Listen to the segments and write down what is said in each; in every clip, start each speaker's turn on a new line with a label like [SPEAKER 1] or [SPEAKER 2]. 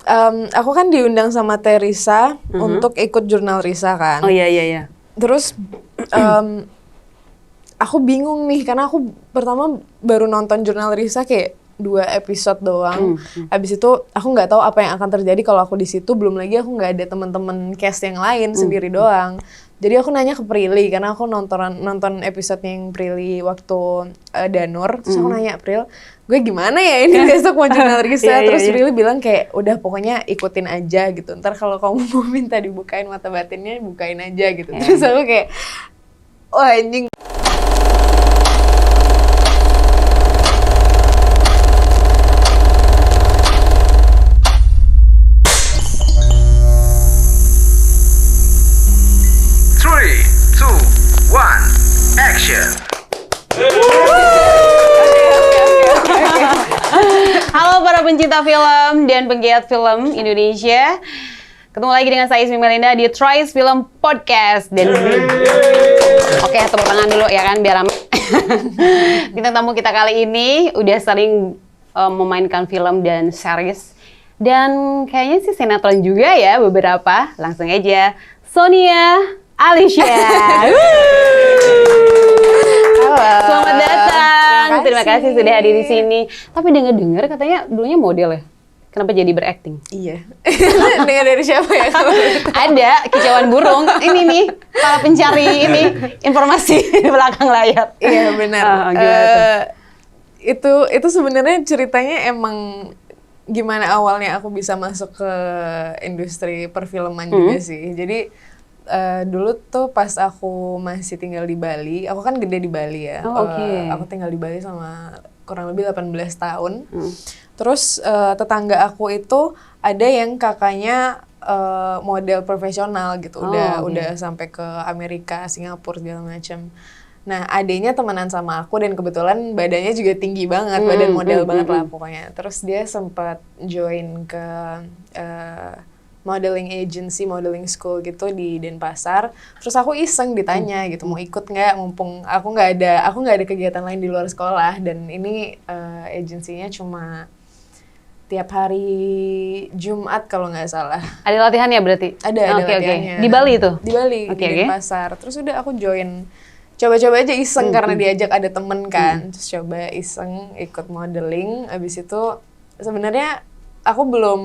[SPEAKER 1] aku kan diundang sama Teresa untuk ikut jurnal Risa kan.
[SPEAKER 2] Oh iya.
[SPEAKER 1] Terus aku bingung nih karena aku pertama baru nonton jurnal Risa kayak 2 episode doang. Abis itu aku nggak tahu apa yang akan terjadi kalau aku di situ. Belum lagi aku nggak ada teman-teman cast yang lain, sendiri doang. Jadi aku nanya ke Prilly karena aku nonton episode yang Prilly waktu Danur. Terus aku nanya, Pril, gue gimana ya ini besok mau jurnal Risa? Terus Prilly bilang kayak udah pokoknya ikutin aja gitu. Ntar kalau kamu mau minta dibukain mata batinnya, bukain aja gitu. Terus aku kayak, wah anjing.
[SPEAKER 2] Halo para pencinta film dan penggiat film Indonesia. Ketemu lagi dengan saya Ismi Melinda di Trice Film Podcast. Dan oke, tepuk tangan dulu ya kan biar rame. Bintang tamu kita kali ini udah sering memainkan film dan series. Dan kayaknya sih sinetron juga ya beberapa. Langsung aja, Sonia Alicia.
[SPEAKER 1] Halo.
[SPEAKER 2] Selamat datang. Terima kasih sudah hadir di sini. Tapi dengar katanya dulunya model ya. Kenapa jadi berakting?
[SPEAKER 1] Iya. Dengar dari siapa ya?
[SPEAKER 2] Ada kicauan burung. Ini nih para pencari ini informasi di belakang layar.
[SPEAKER 1] Iya benar. Itu sebenarnya ceritanya emang gimana awalnya aku bisa masuk ke industri perfilman juga sih. Jadi dulu tuh pas aku masih tinggal di Bali, aku kan gede di Bali ya. Aku tinggal di Bali sama kurang lebih 18 tahun. Terus tetangga aku itu ada yang kakaknya model profesional gitu, udah sampai ke Amerika, Singapura segala macam. Nah, adenya temenan sama aku dan kebetulan badannya juga tinggi banget, badan model banget lah pokoknya. Terus dia sempat join ke modeling agency, modeling school gitu di Denpasar. Terus aku iseng ditanya gitu, mau ikut nggak? Mumpung aku nggak ada kegiatan lain di luar sekolah dan ini agensinya cuma tiap hari Jumat kalau nggak salah.
[SPEAKER 2] Ada latihan ya berarti?
[SPEAKER 1] Ada latihannya.
[SPEAKER 2] Di Bali itu?
[SPEAKER 1] Di Bali, di Denpasar. Terus udah aku join, coba-coba aja iseng karena diajak ada temen kan. Terus coba iseng ikut modeling. Abis itu sebenarnya aku belum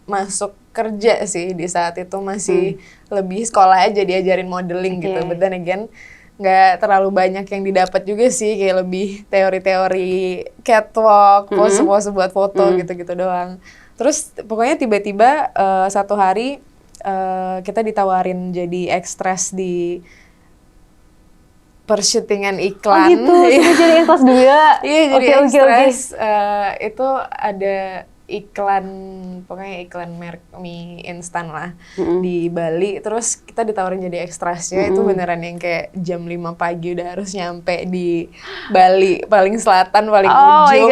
[SPEAKER 1] masuk kerja sih di saat itu, masih lebih sekolah aja diajarin modeling gitu. But then again, nggak terlalu banyak yang didapat juga sih, kayak lebih teori-teori catwalk, pose-pose buat foto gitu-gitu doang. Terus pokoknya tiba-tiba satu hari kita ditawarin jadi ekstras di persyutingan iklan.
[SPEAKER 2] Oh gitu, jadi ekstras juga?
[SPEAKER 1] Iya, jadi ekstras. Itu ada iklan, pokoknya iklan merek mie instan lah di Bali. Terus kita ditawarin jadi ekstrasnya. Itu beneran yang kayak jam 5 pagi udah harus nyampe di Bali, paling selatan, paling ujung.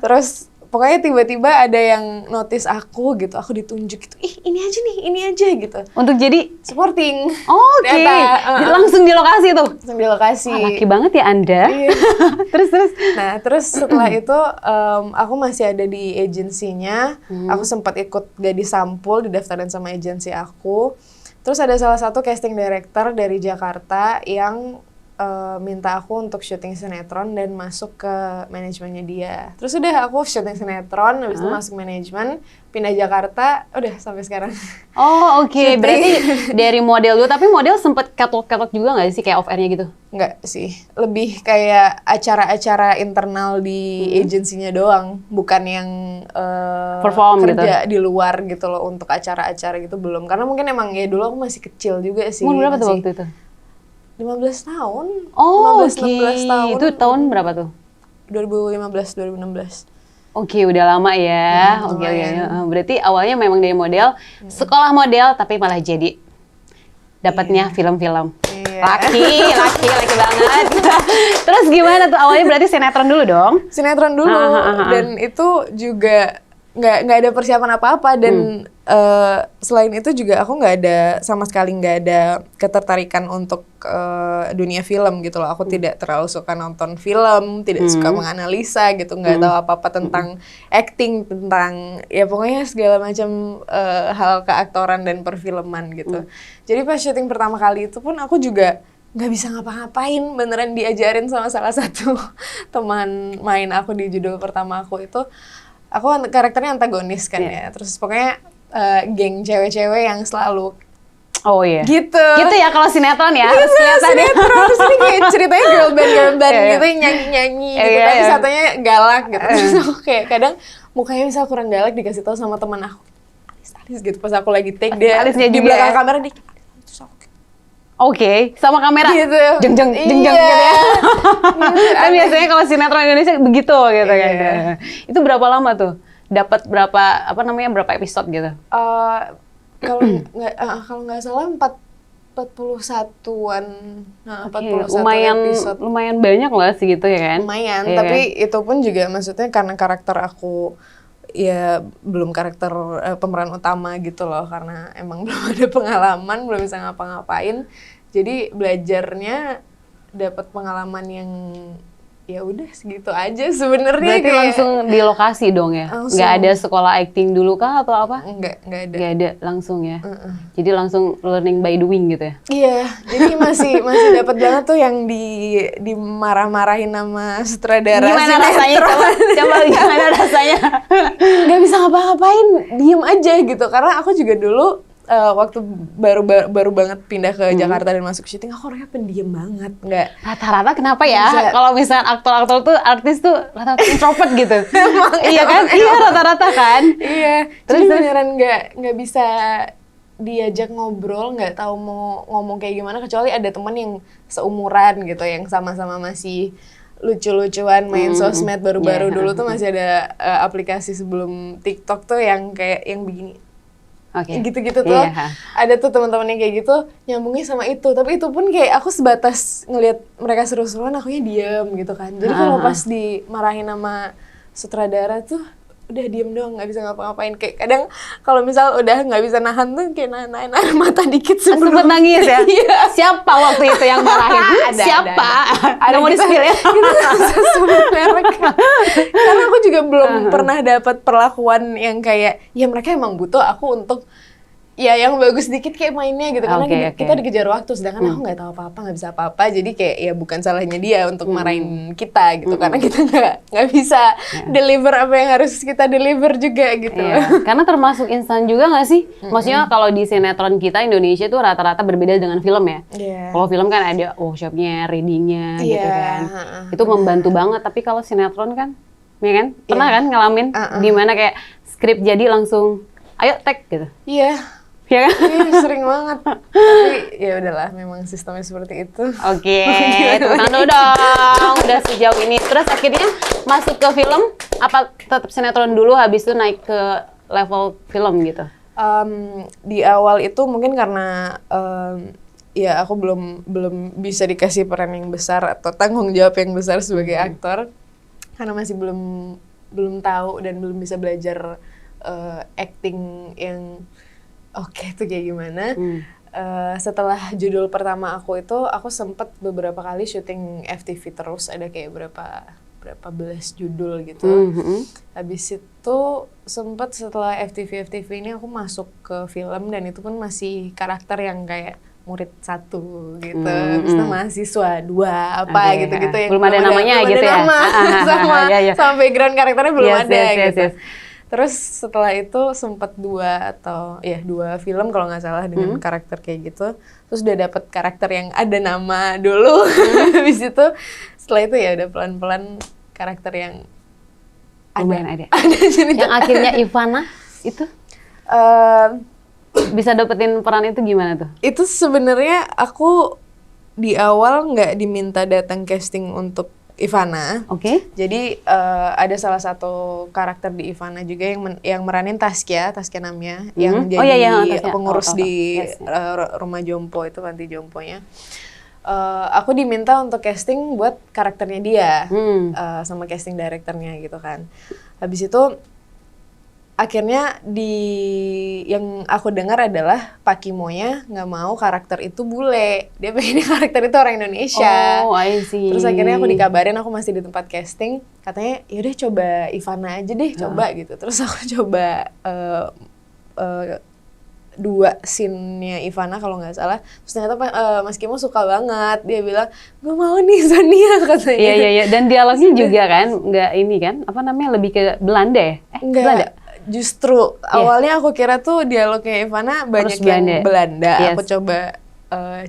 [SPEAKER 1] Terus pokoknya tiba-tiba ada yang notice aku gitu, aku ditunjuk gitu, ih ini aja gitu.
[SPEAKER 2] Untuk jadi?
[SPEAKER 1] Supporting.
[SPEAKER 2] Oke. Langsung di lokasi tuh?
[SPEAKER 1] Langsung di lokasi.
[SPEAKER 2] Laki banget ya Anda.
[SPEAKER 1] Iya.
[SPEAKER 2] Terus?
[SPEAKER 1] Nah, terus setelah itu aku masih ada di agensinya. Aku sempat ikut Gadis Sampul, didaftarin sama agensi aku. Terus ada salah satu casting director dari Jakarta yang minta aku untuk syuting sinetron dan masuk ke manajemennya dia. Terus udah aku syuting sinetron, habis itu masuk manajemen, pindah Jakarta, udah sampai sekarang.
[SPEAKER 2] Oh oke. Berarti dari model dulu, tapi model sempet catwalk juga nggak sih kayak off airnya gitu?
[SPEAKER 1] Nggak sih, lebih kayak acara-acara internal di agensinya doang, bukan yang
[SPEAKER 2] perform
[SPEAKER 1] kerja
[SPEAKER 2] gitu?
[SPEAKER 1] Di luar gitu loh untuk acara-acara gitu belum. Karena mungkin emang ya dulu aku masih kecil juga sih.
[SPEAKER 2] Umur berapa tuh waktu itu?
[SPEAKER 1] 15 tahun.
[SPEAKER 2] Oh,
[SPEAKER 1] 16 tahun.
[SPEAKER 2] Itu tahun berapa tuh?
[SPEAKER 1] 2015, 2016.
[SPEAKER 2] Oke, udah lama ya. Oke. Berarti awalnya memang dari model, sekolah model, tapi malah jadi dapatnya film-film. Laki banget. Terus gimana tuh awalnya? Berarti sinetron dulu dong?
[SPEAKER 1] Sinetron dulu. Dan itu juga nggak ada persiapan apa-apa dan selain itu juga aku sama sekali nggak ada ketertarikan untuk dunia film gitu loh. Aku tidak terlalu suka nonton film, tidak suka menganalisa gitu, nggak tahu apa-apa tentang acting, tentang ya pokoknya segala macam hal keaktoran dan perfilman gitu. Jadi pas syuting pertama kali itu pun aku juga nggak bisa ngapa-ngapain, beneran diajarin sama salah satu teman main aku di judul pertama aku itu. Aku karakternya antagonis kan ya, terus pokoknya geng cewek-cewek yang selalu gitu
[SPEAKER 2] ya kalau sinetron ya.
[SPEAKER 1] Sinetron terus ini kayak ceritanya girl band gitu, nyanyi-nyanyi gitu, tapi satunya galak gitu. Terus aku kayak kadang mukanya misal kurang galak dikasih tahu sama teman aku, alis gitu, pas aku lagi take dia di belakang kamera di terus aku
[SPEAKER 2] sama kamera
[SPEAKER 1] gitu.
[SPEAKER 2] jeng gitu ya. Kan biasanya kalau sinetron Indonesia begitu gitu kan. Itu berapa lama tuh? Dapat berapa episode gitu?
[SPEAKER 1] Kalau nggak salah 41-an. 41 episode.
[SPEAKER 2] Lumayan banyak lah segitu ya kan?
[SPEAKER 1] Lumayan, tapi itu pun juga maksudnya karena karakter aku ya belum karakter pemeran utama gitu loh, karena emang belum ada pengalaman, belum bisa ngapa-ngapain, jadi belajarnya dapat pengalaman yang ya udah segitu aja sebenarnya.
[SPEAKER 2] Berarti langsung di lokasi dong ya? Nggak ada sekolah acting dulu kah atau apa?
[SPEAKER 1] Nggak ada.
[SPEAKER 2] Nggak ada langsung ya? Jadi langsung learning by doing gitu ya?
[SPEAKER 1] Iya, jadi masih dapat banget tuh yang dimarah-marahin sama sutradara.
[SPEAKER 2] Gimana rasanya? Coba gimana rasanya?
[SPEAKER 1] Nggak bisa ngapa-ngapain, diem aja gitu. Karena aku juga dulu waktu baru banget pindah ke Jakarta dan masuk syuting, aku orangnya pendiam banget, nggak.
[SPEAKER 2] Rata-rata kenapa ya? Kalau misalnya aktor-aktor tuh, artis tuh rata-rata introvert gitu. Iya kan? Iya rata-rata kan?
[SPEAKER 1] Iya. Terus beneran nggak bisa diajak ngobrol, nggak tahu mau ngomong kayak gimana, kecuali ada teman yang seumuran gitu, yang sama-sama masih lucu-lucuan main sosmed baru-baru dulu tuh masih ada aplikasi sebelum TikTok tuh yang kayak yang begini. Gitu-gitu tuh, ada tuh teman-teman yang kayak gitu nyambungnya sama itu, tapi itu pun kayak aku sebatas ngelihat mereka seru-seruan, akunya diem gitu kan. Jadi kalau pas dimarahin sama sutradara tuh udah diem doang, nggak bisa ngapa-ngapain. Kayak kadang kalau misal udah nggak bisa nahan tuh kayak nahan air mata dikit sebelum
[SPEAKER 2] sempet nangis ya. Siapa waktu itu yang marahin? Siapa? Ada mau di-spill ya?
[SPEAKER 1] Karena aku juga belum pernah dapat perlakuan yang kayak ya mereka emang butuh aku untuk ya yang bagus dikit kayak mainnya gitu, karena kita dikejar waktu, sedangkan aku nggak tahu apa-apa, nggak bisa apa-apa, jadi kayak ya bukan salahnya dia untuk marahin kita gitu, karena kita nggak bisa deliver apa yang harus kita deliver juga gitu.
[SPEAKER 2] Karena termasuk instan juga nggak sih? Maksudnya kalau di sinetron kita Indonesia tuh rata-rata berbeda dengan film ya. Kalau film kan ada workshopnya, readingnya gitu kan, itu membantu banget. Tapi kalau sinetron kan, ya kan, pernah kan ngalamin gimana kayak skrip jadi langsung, ayo tag gitu. Ya kan?
[SPEAKER 1] Iya, sering banget. Tapi ya udahlah, memang sistemnya seperti itu.
[SPEAKER 2] Tenang dulu dong, udah sejauh ini. Terus akhirnya masuk ke film, apa tetap sinetron dulu, habis itu naik ke level film gitu?
[SPEAKER 1] Di awal itu mungkin karena ya aku belum bisa dikasih peran yang besar atau tanggung jawab yang besar sebagai aktor, karena masih belum tahu dan belum bisa belajar acting yang itu kayak gimana. Setelah judul pertama aku itu, aku sempet beberapa kali syuting FTV terus, ada kayak berapa belas judul gitu. Habis itu sempet setelah FTV ini aku masuk ke film, dan itu pun masih karakter yang kayak murid 1 gitu, misalnya mahasiswa 2 apa gitu-gitu yang
[SPEAKER 2] belum ada namanya gitu ya.
[SPEAKER 1] Sama background karakternya belum ada gitu. Terus setelah itu sempat 2 film kalau nggak salah dengan karakter kayak gitu. Terus udah dapet karakter yang ada nama dulu. Habis itu setelah itu ya udah pelan-pelan karakter yang
[SPEAKER 2] ada.
[SPEAKER 1] Cerita.
[SPEAKER 2] Yang akhirnya Ivana itu bisa dapetin peran itu gimana tuh?
[SPEAKER 1] Itu sebenarnya aku di awal nggak diminta datang casting untuk Ivana. Jadi ada salah satu karakter di Ivana juga yang meranin Taskia namanya, yang jadi pengurus di rumah jompo itu, panti jomponya. Aku diminta untuk casting buat karakternya dia sama casting directornya gitu kan. Habis itu akhirnya yang aku dengar adalah Pak Kimonya nggak mau karakter itu bule, dia pengen karakter itu orang Indonesia.
[SPEAKER 2] Oh, I see.
[SPEAKER 1] Terus akhirnya aku dikabarin, aku masih di tempat casting, katanya yaudah coba Ivana aja deh, coba gitu. Terus aku coba 2 scene-nya Ivana kalau nggak salah. Terus ternyata Mas Kimo suka banget, dia bilang gue mau nih Sonia katanya.
[SPEAKER 2] Iya. Dan dialognya juga kan, nggak ini kan, apa namanya, lebih ke Belanda ya?
[SPEAKER 1] Enggak.
[SPEAKER 2] Belanda.
[SPEAKER 1] Justru awalnya aku kira tuh dialognya Ivana banyak yang Belanda.
[SPEAKER 2] Yes.
[SPEAKER 1] Aku coba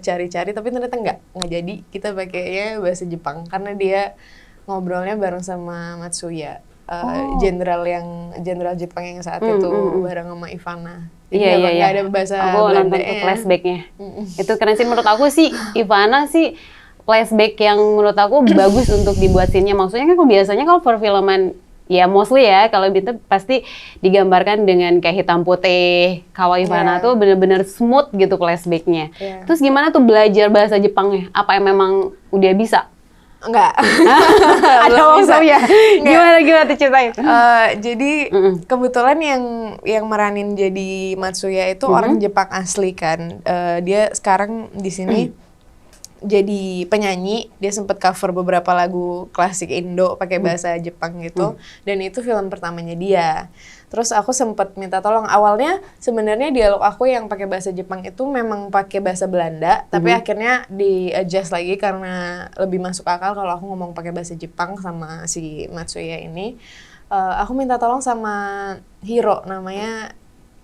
[SPEAKER 1] cari-cari tapi ternyata nggak jadi. Kita pakainya bahasa Jepang karena dia ngobrolnya bareng sama Matsuya, jenderal Jepang yang saat itu bareng sama Ivana.
[SPEAKER 2] Iya.
[SPEAKER 1] Nggak ada bahasa
[SPEAKER 2] Aku
[SPEAKER 1] Belanda.
[SPEAKER 2] nonton tuh flashback-nya. Itu keren sih menurut aku sih. Ivana sih flashback yang menurut aku bagus untuk dibuat scene-nya. Maksudnya kan biasanya kalau perfilman ya mostly ya, kalau itu pasti digambarkan dengan kayak hitam putih. Kalau Ivana tuh bener-bener smooth gitu flashback-nya. Terus gimana tuh belajar bahasa Jepangnya? Apa yang memang udah bisa?
[SPEAKER 1] Enggak.
[SPEAKER 2] Ada maksudnya. Gimana tuh ceritain?
[SPEAKER 1] Jadi kebetulan yang meranin jadi Matsuya itu orang Jepang asli kan. Dia sekarang di sini jadi penyanyi, dia sempat cover beberapa lagu klasik Indo pakai bahasa Jepang gitu, dan itu film pertamanya dia. Terus aku sempat minta tolong, awalnya sebenarnya dialog aku yang pakai bahasa Jepang itu memang pakai bahasa Belanda, tapi akhirnya di-adjust lagi karena lebih masuk akal kalau aku ngomong pakai bahasa Jepang sama si Matsuya ini. Aku minta tolong sama Hiro, namanya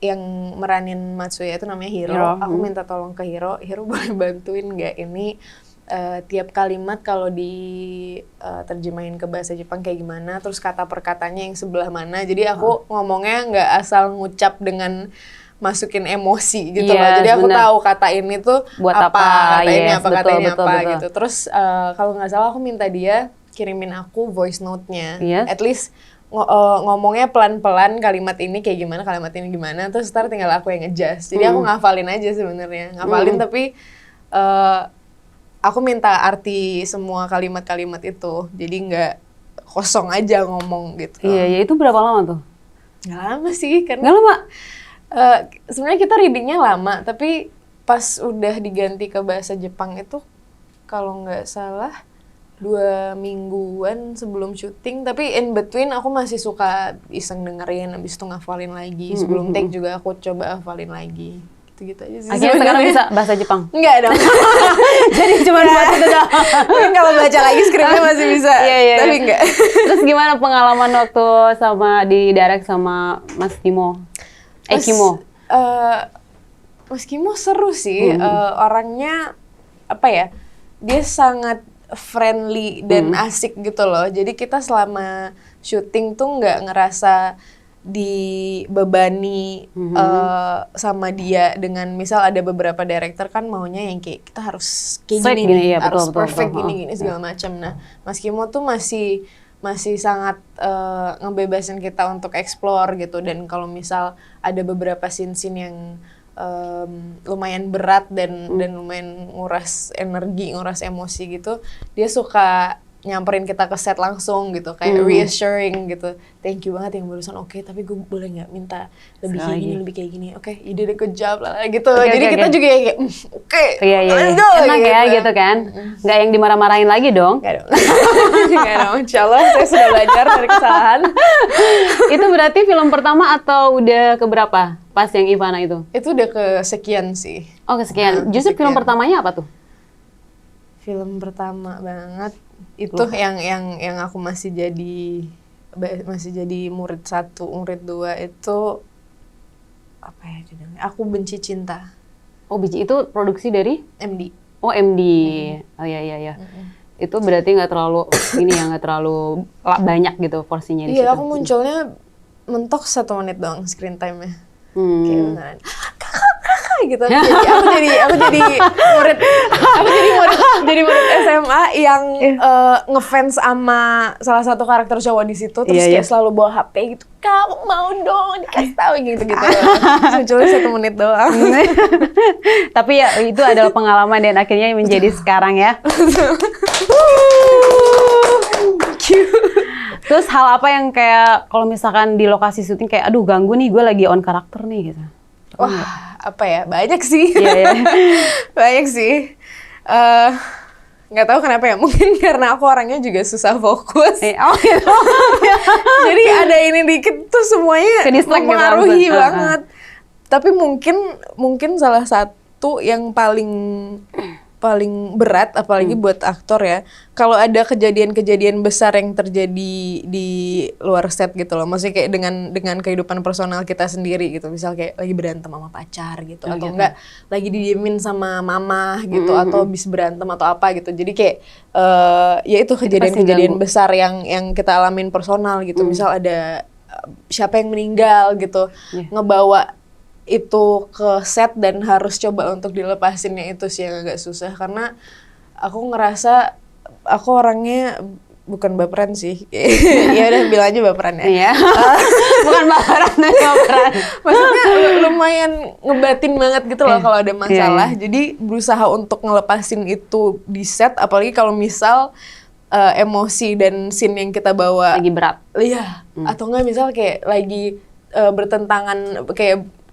[SPEAKER 1] yang meranin Matsuya itu namanya Hiro. Aku minta tolong ke Hiro boleh bantuin nggak ini tiap kalimat kalau terjemahin ke bahasa Jepang kayak gimana, terus kata per katanya yang sebelah mana. Jadi aku ngomongnya nggak asal ngucap dengan masukin emosi gitu loh. Jadi aku tahu kata ini tuh
[SPEAKER 2] buat
[SPEAKER 1] kata ini apa,
[SPEAKER 2] betul,
[SPEAKER 1] kata ini
[SPEAKER 2] betul.
[SPEAKER 1] gitu. Terus kalau nggak salah aku minta dia kirimin aku voice note-nya. At least ngomongnya pelan-pelan kalimat ini kayak gimana, kalimat ini gimana, terus ntar tinggal aku yang adjust. Jadi aku ngafalin aja sebenarnya, tapi aku minta arti semua kalimat-kalimat itu, jadi nggak kosong aja ngomong gitu.
[SPEAKER 2] Iya, itu berapa lama tuh?
[SPEAKER 1] Nggak lama sih, karena
[SPEAKER 2] nggak lama.
[SPEAKER 1] Sebenarnya kita readingnya lama, tapi pas udah diganti ke bahasa Jepang itu kalau nggak salah 2 mingguan sebelum syuting, tapi in between aku masih suka iseng dengerin, abis itu ngafalin lagi. Sebelum take juga aku coba hafalin lagi. Gitu-gitu aja sih.
[SPEAKER 2] Akhirnya sekarang bisa bahasa Jepang?
[SPEAKER 1] Enggak dong.
[SPEAKER 2] Jadi cuma buat itu doang.
[SPEAKER 1] Mungkin kalau baca lagi skripnya masih bisa, tapi enggak.
[SPEAKER 2] Terus gimana pengalaman waktu di direct sama Mas Kimo? Kimo?
[SPEAKER 1] Mas Kimo seru sih, orangnya apa ya, dia sangat friendly dan asik gitu loh. Jadi kita selama syuting tuh nggak ngerasa dibebani sama dia dengan misal ada beberapa director kan maunya yang kayak kita harus kayak gini,
[SPEAKER 2] ya,
[SPEAKER 1] harus
[SPEAKER 2] betul,
[SPEAKER 1] perfect gini segala macam. Nah, Mas Kimo tuh masih sangat ngebebasin kita untuk explore gitu, dan kalau misal ada beberapa scene-scene yang lumayan berat dan lumayan nguras energi, nguras emosi gitu, dia suka nyamperin kita ke set langsung gitu, kayak reassuring gitu. Thank you banget yang barusan, oke, tapi gue boleh nggak minta lebih kayak gini, lebih kayak gini. Oke, you did a good job lah gitu. Jadi kita juga kayak oke, let's go.
[SPEAKER 2] Enak gitu. Ya gitu kan, nggak yang dimarah-marahin lagi dong.
[SPEAKER 1] Nggak dong. Nggak dong, insya Allah saya sudah belajar dari kesalahan.
[SPEAKER 2] Itu berarti film pertama atau udah keberapa pas yang Ivana itu?
[SPEAKER 1] Itu udah kesekian sih.
[SPEAKER 2] Oh, kesekian. Justru film pertamanya apa tuh?
[SPEAKER 1] Film pertama banget itu yang aku masih jadi murid 1, murid 2 itu apa ya judulnya? Aku Benci Cinta.
[SPEAKER 2] Oh, Benci itu produksi dari
[SPEAKER 1] MD.
[SPEAKER 2] Oh, MD. Oh iya. Itu berarti nggak terlalu nggak terlalu banyak gitu porsinya di situ.
[SPEAKER 1] Iya, aku munculnya mentok 1 menit doang screen time-nya. Kayak beneran kakak gitu. Aku jadi murid SMA yang ngefans sama salah satu karakter cowok di situ, terus kayak selalu bawa HP gitu, kamu mau dong dikasih tahu gitu. Munculnya 1 menit doang.
[SPEAKER 2] Tapi ya itu adalah pengalaman dan akhirnya menjadi sekarang ya. Terus hal apa yang kayak kalau misalkan di lokasi syuting kayak aduh ganggu nih gue lagi on karakter nih gitu.
[SPEAKER 1] Wah, apa ya? Banyak sih.
[SPEAKER 2] Iya.
[SPEAKER 1] Banyak sih. Nggak tahu kenapa ya. Mungkin karena aku orangnya juga susah fokus.
[SPEAKER 2] Oh gitu.
[SPEAKER 1] Jadi ada ini dikit tuh semuanya
[SPEAKER 2] Ke-distract gitu
[SPEAKER 1] mempengaruhi
[SPEAKER 2] langsung.
[SPEAKER 1] banget. Tapi mungkin salah satu yang paling berat, apalagi buat aktor ya, kalau ada kejadian-kejadian besar yang terjadi di luar set gitu loh, maksudnya kayak dengan kehidupan personal kita sendiri gitu, misal kayak lagi berantem sama pacar gitu, atau enggak lagi didiemin sama mama gitu, atau habis berantem atau apa gitu, jadi kayak ya itu kejadian-kejadian besar yang kita alamin personal gitu, misal ada siapa yang meninggal gitu, ngebawa itu ke set dan harus coba untuk dilepasinnya itu sih yang agak susah karena aku ngerasa aku orangnya bukan baperan sih. Ya udah bilang aja baperan ya.
[SPEAKER 2] Iya. Bukan baperan.
[SPEAKER 1] Maksudnya lumayan ngebatin banget gitu loh kalau ada masalah. Jadi berusaha untuk ngelepasin itu di set apalagi kalau misal emosi dan scene yang kita bawa
[SPEAKER 2] Lagi berat.
[SPEAKER 1] Iya, atau enggak misal kayak lagi bertentangan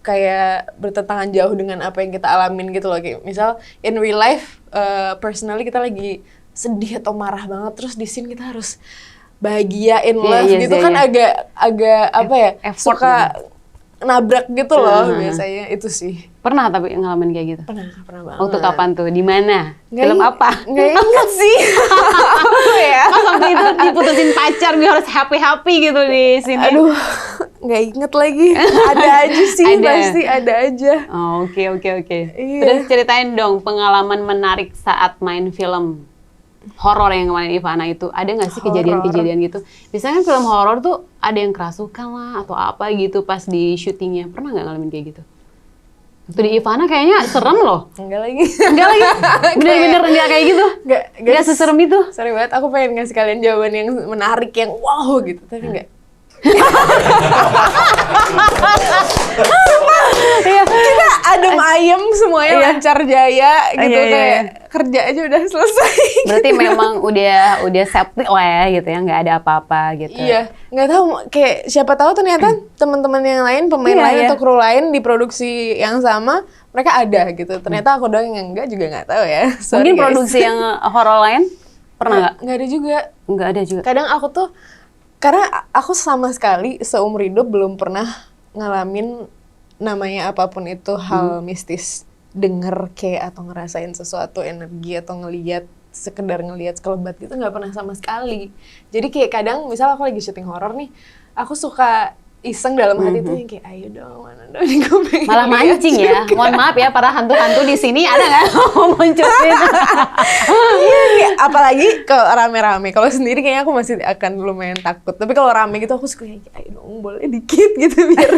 [SPEAKER 1] kayak bertentangan jauh dengan apa yang kita alamin gitu loh, kayak misal in real life personally kita lagi sedih atau marah banget terus di scene kita harus bahagia in love gitu kan agak apa ya suka nabrak gitu loh biasanya itu sih.
[SPEAKER 2] Pernah tapi ngalamin kayak gitu?
[SPEAKER 1] Pernah banget.
[SPEAKER 2] Waktu kapan tuh? Di mana? Film apa?
[SPEAKER 1] Nggak inget sih. Ya.
[SPEAKER 2] Pas waktu itu diputusin pacar gue harus happy gitu di sini.
[SPEAKER 1] Aduh, nggak inget lagi. Ada aja sih, pasti ada aja.
[SPEAKER 2] Oh, oke.
[SPEAKER 1] Iya.
[SPEAKER 2] Terus ceritain dong pengalaman menarik saat main film horor yang kemarin Ivana itu. Ada nggak sih kejadian-kejadian gitu? Biasanya kan film horor tuh ada yang kerasukan lah atau apa gitu pas di syutingnya. Pernah nggak ngalamin kayak gitu? Waktu di Ivana kayaknya serem loh.
[SPEAKER 1] Enggak lagi.
[SPEAKER 2] Bener-bener enggak kayak gitu. Enggak seserem itu.
[SPEAKER 1] Sorry banget, aku pengen ngasih kalian jawaban yang menarik, yang wow gitu, tapi enggak. Kita adem ayem semuanya lancar jaya gitu, kayak kerja aja udah selesai.
[SPEAKER 2] Berarti memang udah safety lah ya gitu ya, nggak ada apa-apa gitu.
[SPEAKER 1] Iya, nggak tahu kayak siapa tahu ternyata teman-teman yang lain, pemain lain atau kru lain di produksi yang sama mereka ada gitu. Ternyata aku doang yang enggak juga nggak tahu ya.
[SPEAKER 2] Sorry, mungkin guys. Produksi yang horor lain pernah nggak?
[SPEAKER 1] Nggak ada juga.
[SPEAKER 2] Nggak ada juga.
[SPEAKER 1] Kadang aku tuh karena aku sama sekali seumur hidup belum pernah ngalamin namanya apapun itu hal mistis, denger kayak atau ngerasain sesuatu energi atau sekedar ngelihat sekelebat gitu nggak pernah sama sekali. Jadi kayak kadang misal aku lagi syuting horor nih, aku suka iseng dalam hati tuh yang kayak ayo dong mana dong nih gue pengen
[SPEAKER 2] malah mancing ya. Mohon maaf ya para hantu-hantu di sini ada nggak mau munculin?
[SPEAKER 1] Iya, apalagi kalau rame-rame. Kalau sendiri kayaknya aku masih akan lumayan takut. Tapi kalau rame gitu aku suka kayak ayo dong boleh dikit gitu biar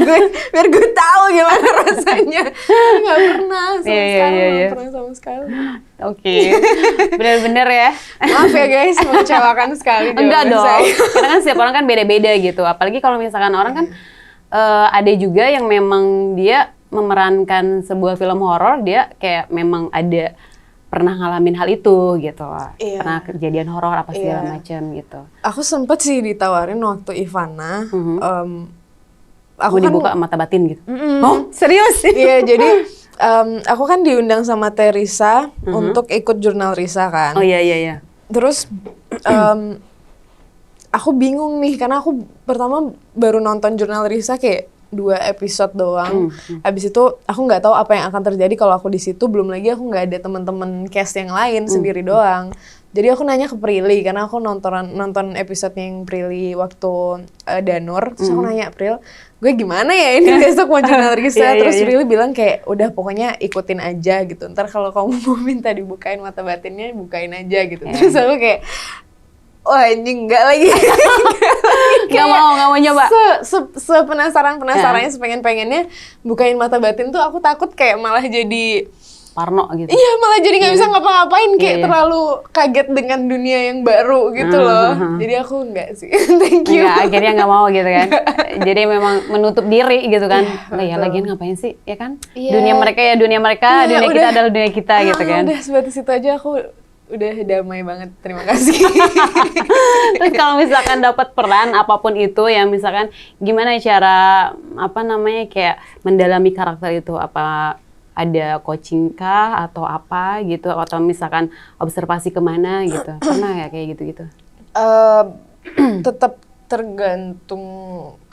[SPEAKER 1] gue tahu gimana rasanya. Nggak pernah sama sekali.
[SPEAKER 2] Oke. Bener-bener ya.
[SPEAKER 1] Maaf ya guys, mengecewakan sekali.
[SPEAKER 2] Enggak dong. Karena kan setiap orang kan beda-beda gitu. Apalagi kalau misalkan orang kan ada juga yang memang dia memerankan sebuah film horor, dia kayak memang ada pernah ngalamin hal itu gitu. Pernah kejadian horor apa segala macam gitu.
[SPEAKER 1] Aku sempet sih ditawarin waktu Ivana.
[SPEAKER 2] Aku dibuka mata batin gitu. Oh serius?
[SPEAKER 1] Iya jadi aku kan diundang sama Teresa untuk ikut jurnal Risa kan.
[SPEAKER 2] Oh iya.
[SPEAKER 1] Terus aku bingung nih karena aku pertama baru nonton jurnal Risa kayak 2 episode doang. Habis itu aku nggak tahu apa yang akan terjadi kalau aku di situ. Belum lagi aku nggak ada teman-teman cast yang lain, sendiri doang. Jadi aku nanya ke Prilly karena aku nonton episode yang Prilly waktu Danur. Terus aku nanya, Pril, gue gimana ya ini besok mau jurnal Risa? Terus Prilly bilang kayak udah pokoknya ikutin aja gitu. Ntar kalau kamu mau minta dibukain mata batinnya, bukain aja gitu. Terus aku kayak wah anjing enggak lagi.
[SPEAKER 2] Nggak mau nyoba.
[SPEAKER 1] Penasarannya sepengen-pengennya bukain mata batin tuh aku takut kayak malah jadi
[SPEAKER 2] parno gitu.
[SPEAKER 1] Iya, malah jadi nggak bisa ngapa-ngapain kayak terlalu kaget dengan dunia yang baru gitu loh. Jadi aku enggak sih. Thank you.
[SPEAKER 2] Enggak, akhirnya nggak mau gitu kan. Jadi memang menutup diri gitu kan. Ya lagian ngapain sih, ya kan? Dunia mereka ya dunia mereka, dunia kita adalah dunia kita gitu kan.
[SPEAKER 1] Udah sebatas itu aja aku udah damai banget, terima kasih.
[SPEAKER 2] Terus kalau misalkan dapat peran apapun itu, yang misalkan gimana cara kayak mendalami karakter itu? Apa ada coaching kah atau apa gitu, atau misalkan observasi kemana gitu? Pernah ya kayak gitu-gitu?
[SPEAKER 1] Tetap tergantung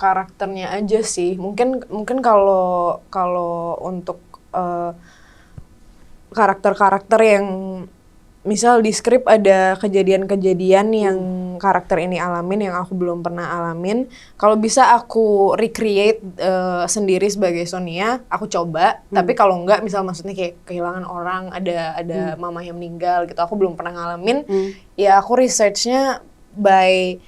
[SPEAKER 1] karakternya aja sih. Mungkin kalau untuk karakter-karakter yang misal di skrip ada kejadian-kejadian yang karakter ini alamin yang aku belum pernah alamin, kalau bisa aku recreate sendiri sebagai Sonia, aku coba. Tapi kalau enggak, misal maksudnya kayak kehilangan orang, ada mama yang meninggal gitu, aku belum pernah ngalamin, ya aku researchnya by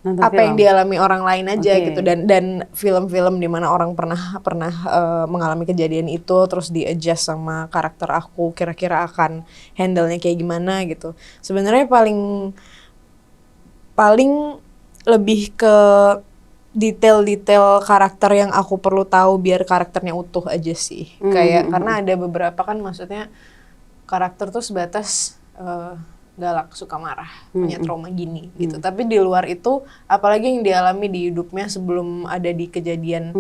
[SPEAKER 1] apa yang dialami orang lain aja gitu, dan film-film di mana orang pernah mengalami kejadian itu terus di-adjust sama karakter aku, kira-kira akan handle-nya kayak gimana gitu. Sebenarnya paling lebih ke detail-detail karakter yang aku perlu tahu biar karakternya utuh aja sih. Kayak karena ada beberapa kan, maksudnya karakter tuh sebatas galak, suka marah, punya trauma gini gitu. Tapi di luar itu, apalagi yang dialami di hidupnya sebelum ada di kejadian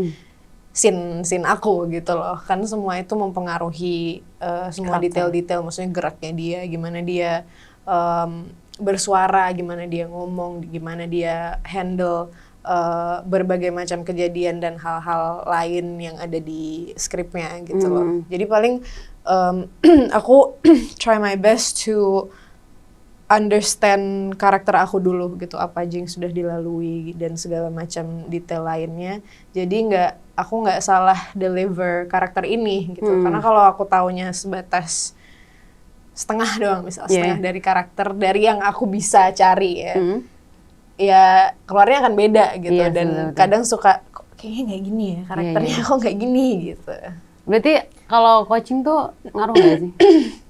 [SPEAKER 1] scene aku gitu loh. Kan semua itu mempengaruhi semua detail-detail, maksudnya geraknya dia, gimana dia bersuara, gimana dia ngomong, gimana dia handle berbagai macam kejadian dan hal-hal lain yang ada di skripnya gitu loh. Jadi paling aku try my best to understand karakter aku dulu gitu, apa aja yang sudah dilalui dan segala macam detail lainnya. Jadi aku nggak salah deliver karakter ini gitu. Karena kalau aku taunya sebatas setengah doang, misal setengah dari karakter dari yang aku bisa cari ya, ya keluarnya akan beda gitu. Dan kadang suka kok kayaknya nggak gini ya karakternya, kok nggak gini gitu.
[SPEAKER 2] Berarti kalau coaching tuh ngaruh nggak sih?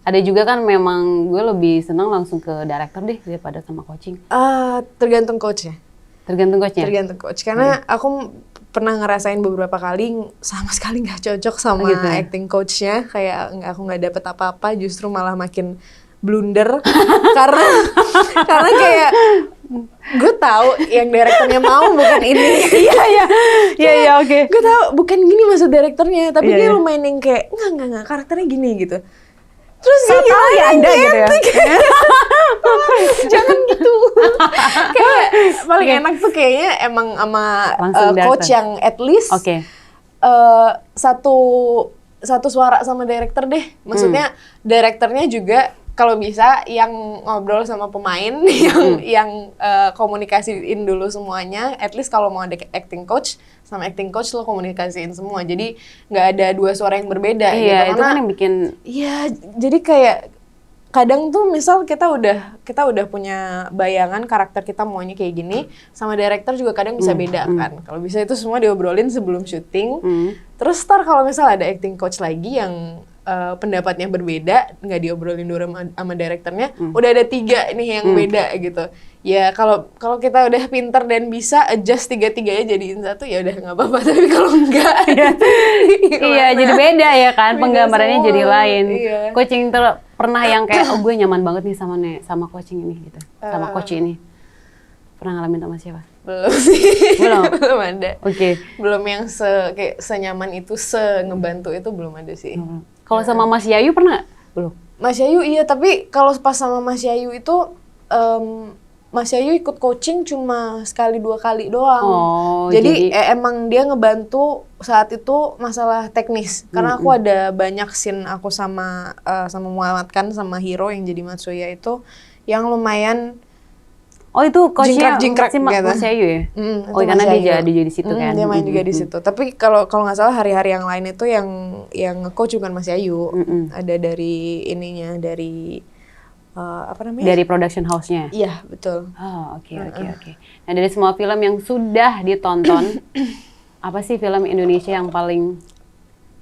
[SPEAKER 2] Ada juga kan memang gue lebih senang langsung ke director deh daripada sama coaching.
[SPEAKER 1] Tergantung coachnya.
[SPEAKER 2] Tergantung coachnya? Tergantung
[SPEAKER 1] coach. Karena aku pernah ngerasain beberapa kali sama sekali nggak cocok sama acting coachnya. Kayak aku nggak dapet apa-apa, justru malah makin blunder. karena kayak gue tahu yang direkturnya mau bukan ini.
[SPEAKER 2] Iya, oke.
[SPEAKER 1] Gue tahu bukan gini maksud direkturnya, tapi dia lumayan yang kayak enggak karakternya gini gitu. Terus dia
[SPEAKER 2] tahu ya Anda gitu ya.
[SPEAKER 1] Jangan gitu. Kayak paling enak tuh kayaknya emang sama coach yang at least satu suara sama director deh. Maksudnya direkturnya juga kalau bisa yang ngobrol sama pemain, yang komunikasiin dulu semuanya. At least kalau mau ada acting coach sama acting coach lo komunikasiin semua. Jadi nggak ada dua suara yang berbeda gitu.
[SPEAKER 2] Iya, itu kan yang bikin.
[SPEAKER 1] Iya, jadi kayak kadang tuh misal kita udah punya bayangan karakter kita maunya kayak gini, sama director juga kadang bisa beda kan. Kalau bisa itu semua diobrolin sebelum syuting. Terus ntar kalau misal ada acting coach lagi yang pendapatnya berbeda, nggak diobrolin dulu sama direkturnya, udah ada 3 nih yang beda gitu. Ya kalau kita udah pinter dan bisa adjust 3-3-nya jadiin satu, ya udah nggak apa-apa. Tapi kalau enggak,
[SPEAKER 2] iya jadi beda ya kan, penggambarannya
[SPEAKER 1] semua.
[SPEAKER 2] jadi lain.
[SPEAKER 1] Iya.
[SPEAKER 2] Coaching pernah yang kayak gue nyaman banget nih sama coaching ini gitu, sama coach ini. Pernah ngalamin sama siapa?
[SPEAKER 1] Belum sih. Belum ada.
[SPEAKER 2] Oke.
[SPEAKER 1] Belum yang kayak senyaman itu, ngebantu itu belum ada sih.
[SPEAKER 2] Kalau sama Mas Yayu pernah? Belum.
[SPEAKER 1] Mas Yayu iya, tapi kalau pas sama Mas Yayu itu Mas Yayu ikut coaching cuma 1-2 kali doang. Jadi emang dia ngebantu saat itu masalah teknis. Karena aku ada banyak scene aku sama Muhammad kan, sama Hiro yang jadi Matsuya itu yang lumayan
[SPEAKER 2] itu coachnya
[SPEAKER 1] jingkrak
[SPEAKER 2] si Mas Yayu ya? Karena dia jadi di situ kan? Dia
[SPEAKER 1] main juga di situ. Tapi kalau nggak salah hari-hari yang lain itu yang nge-coach bukan Mas Yayu. Ada dari ininya, dari apa namanya?
[SPEAKER 2] Dari production house-nya?
[SPEAKER 1] Iya, betul.
[SPEAKER 2] Oke. Nah, dari semua film yang sudah ditonton, apa sih film Indonesia yang paling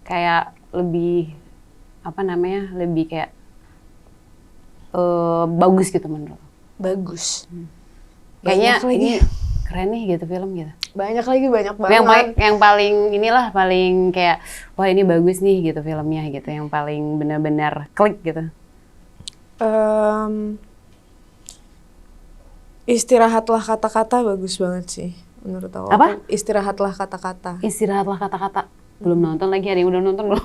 [SPEAKER 2] kayak lebih, lebih kayak bagus gitu menurut lo?
[SPEAKER 1] Bagus.
[SPEAKER 2] Kayaknya ini keren nih gitu film gitu.
[SPEAKER 1] Banyak banget.
[SPEAKER 2] Yang paling kayak wah ini bagus nih gitu filmnya gitu, yang paling benar-benar klik gitu.
[SPEAKER 1] Istirahatlah kata-kata bagus banget sih menurut aku.
[SPEAKER 2] Apa?
[SPEAKER 1] Istirahatlah kata-kata.
[SPEAKER 2] Istirahatlah kata-kata. Belum nonton lagi, hari ini udah nonton belum?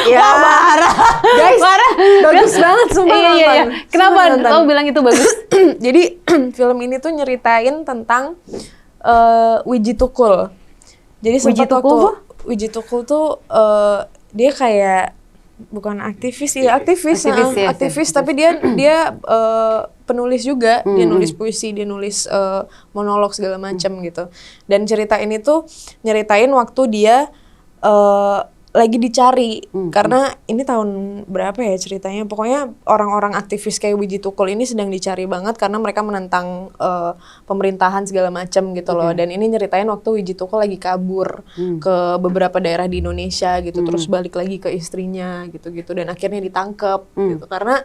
[SPEAKER 1] Ya,
[SPEAKER 2] Wah, parah.
[SPEAKER 1] guys,
[SPEAKER 2] Parah.
[SPEAKER 1] bagus banget sumpah
[SPEAKER 2] Iya.
[SPEAKER 1] nonton.
[SPEAKER 2] Kenapa
[SPEAKER 1] Sumpah nonton.
[SPEAKER 2] kamu bilang itu bagus?
[SPEAKER 1] Jadi film ini tuh nyeritain tentang Wiji Tukul. Jadi
[SPEAKER 2] Wiji
[SPEAKER 1] sempat
[SPEAKER 2] Tukul
[SPEAKER 1] waktu
[SPEAKER 2] tuh?
[SPEAKER 1] Wiji Tukul tuh dia kayak bukan aktivis, ya aktivis,
[SPEAKER 2] Aktivis, ya,
[SPEAKER 1] tapi dia penulis juga, dia nulis puisi, dia nulis monolog segala macam gitu. Dan cerita ini tuh nyeritain waktu dia lagi dicari, karena ini tahun berapa ya ceritanya, pokoknya orang-orang aktivis kayak Wiji Tukul ini sedang dicari banget karena mereka menentang pemerintahan segala macam gitu loh. Dan ini nyeritain waktu Wiji Tukul lagi kabur ke beberapa daerah di Indonesia gitu, terus balik lagi ke istrinya gitu-gitu, dan akhirnya ditangkap gitu. Karena